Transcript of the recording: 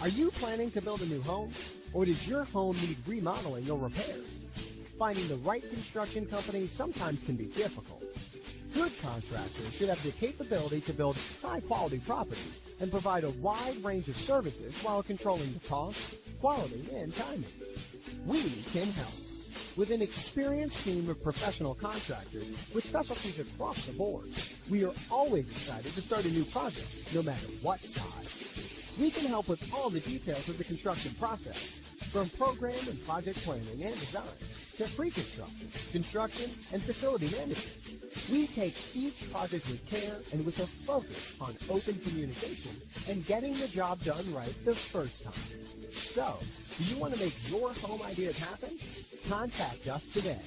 Are you planning to build a new home? Or does your home need remodeling or repairs? Finding the right construction company sometimes can be difficult. Good contractors should have the capability to build high-quality properties and provide a wide range of services while controlling the cost, quality, and timing. We can help. With an experienced team of professional contractors with specialties across the board, we are always excited to start a new project, no matter what size. We can help with all the details of the construction process, from program and project planning and design to pre-construction, construction, and facility management. We take each project with care and with a focus on open communication and getting the job done right the first time. So, do you want to make your home ideas happen? Contact us today.